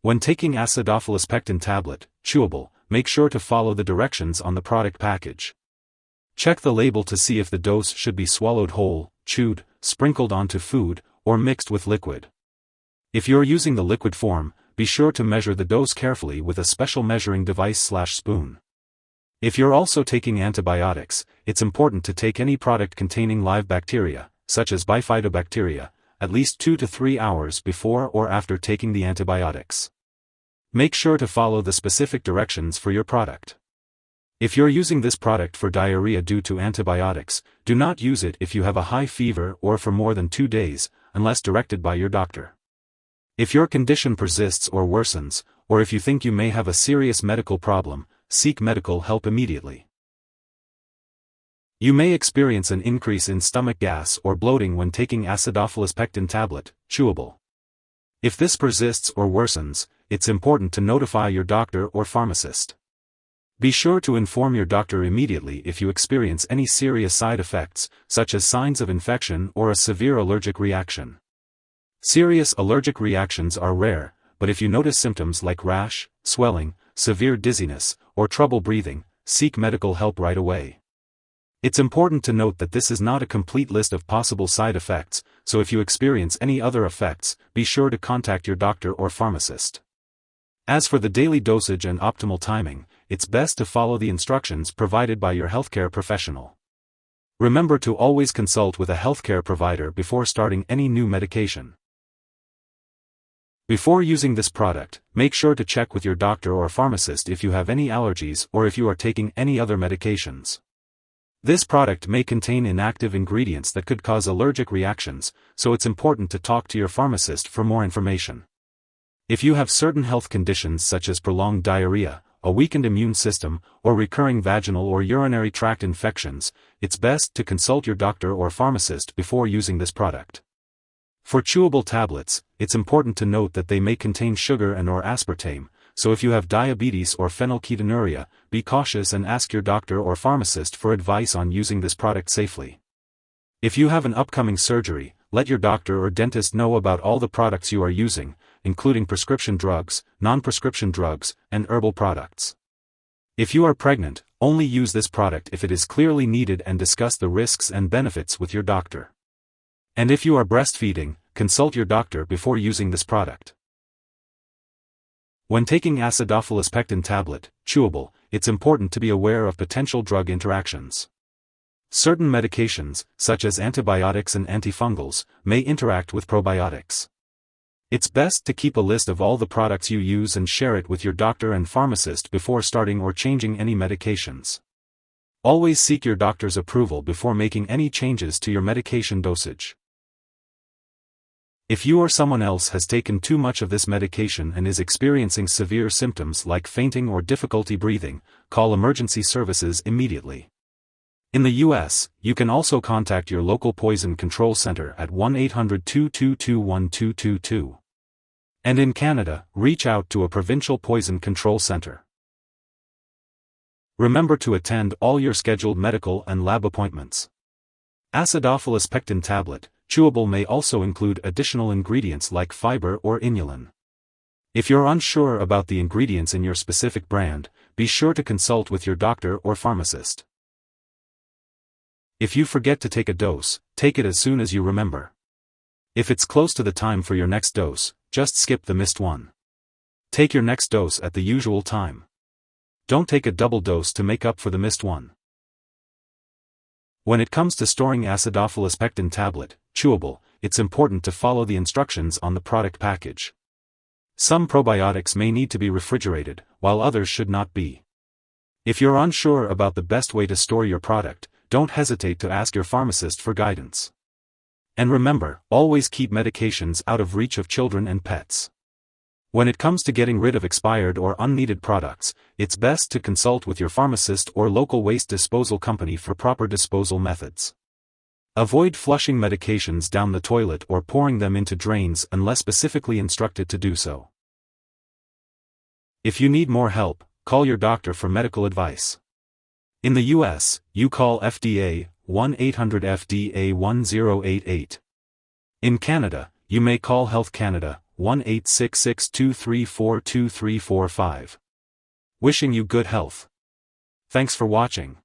When taking Acidophilus-Pectin Tablet, Chewable, make sure to follow the directions on the product package. Check the label to see if the dose should be swallowed whole, chewed, sprinkled onto food, or mixed with liquid. If you're using the liquid form, be sure to measure the dose carefully with a special measuring device/spoon. If you're also taking antibiotics, it's important to take any product containing live bacteria, such as bifidobacteria, at least 2 to 3 hours before or after taking the antibiotics. Make sure to follow the specific directions for your product. If you're using this product for diarrhea due to antibiotics, do not use it if you have a high fever or for more than 2 days, unless directed by your doctor. If your condition persists or worsens, or if you think you may have a serious medical problem, seek medical help immediately. You may experience an increase in stomach gas or bloating when taking Acidophilus-Pectin Tablet, Chewable. If this persists or worsens, it's important to notify your doctor or pharmacist. Be sure to inform your doctor immediately if you experience any serious side effects, such as signs of infection or a severe allergic reaction. Serious allergic reactions are rare, but if you notice symptoms like rash, swelling, severe dizziness, or trouble breathing, seek medical help right away. It's important to note that this is not a complete list of possible side effects, so if you experience any other effects, be sure to contact your doctor or pharmacist. As for the daily dosage and optimal timing, it's best to follow the instructions provided by your healthcare professional. Remember to always consult with a healthcare provider before starting any new medication. Before using this product, make sure to check with your doctor or pharmacist if you have any allergies or if you are taking any other medications. This product may contain inactive ingredients that could cause allergic reactions, so it's important to talk to your pharmacist for more information. If you have certain health conditions such as prolonged diarrhea, a weakened immune system, or recurring vaginal or urinary tract infections, it's best to consult your doctor or pharmacist before using this product. For chewable tablets, it's important to note that they may contain sugar and/or aspartame, so if you have diabetes or phenylketonuria, be cautious and ask your doctor or pharmacist for advice on using this product safely. If you have an upcoming surgery, let your doctor or dentist know about all the products you are using, including prescription drugs, non-prescription drugs, and herbal products. If you are pregnant, only use this product if it is clearly needed and discuss the risks and benefits with your doctor. And if you are breastfeeding, consult your doctor before using this product. When taking Acidophilus-Pectin Tablet, Chewable, it's important to be aware of potential drug interactions. Certain medications, such as antibiotics and antifungals, may interact with probiotics. It's best to keep a list of all the products you use and share it with your doctor and pharmacist before starting or changing any medications. Always seek your doctor's approval before making any changes to your medication dosage. If you or someone else has taken too much of this medication and is experiencing severe symptoms like fainting or difficulty breathing, call emergency services immediately. In the U.S., you can also contact your local poison control center at 1-800-222-1222. And in Canada, reach out to a provincial poison control center. Remember to attend all your scheduled medical and lab appointments. Acidophilus-Pectin Tablet, Chewable may also include additional ingredients like fiber or inulin. If you're unsure about the ingredients in your specific brand, be sure to consult with your doctor or pharmacist. If you forget to take a dose, take it as soon as you remember. If it's close to the time for your next dose, just skip the missed one. Take your next dose at the usual time. Don't take a double dose to make up for the missed one. When it comes to storing Acidophilus-Pectin Tablet, Chewable, it's important to follow the instructions on the product package. Some probiotics may need to be refrigerated, while others should not be. If you're unsure about the best way to store your product, don't hesitate to ask your pharmacist for guidance. And remember, always keep medications out of reach of children and pets. When it comes to getting rid of expired or unneeded products, it's best to consult with your pharmacist or local waste disposal company for proper disposal methods. Avoid flushing medications down the toilet or pouring them into drains unless specifically instructed to do so. If you need more help, call your doctor for medical advice. In the U.S., you call FDA, 1-800-FDA-1088. In Canada, you may call Health Canada, 1-866-234-2345. Wishing you good health. Thanks for watching.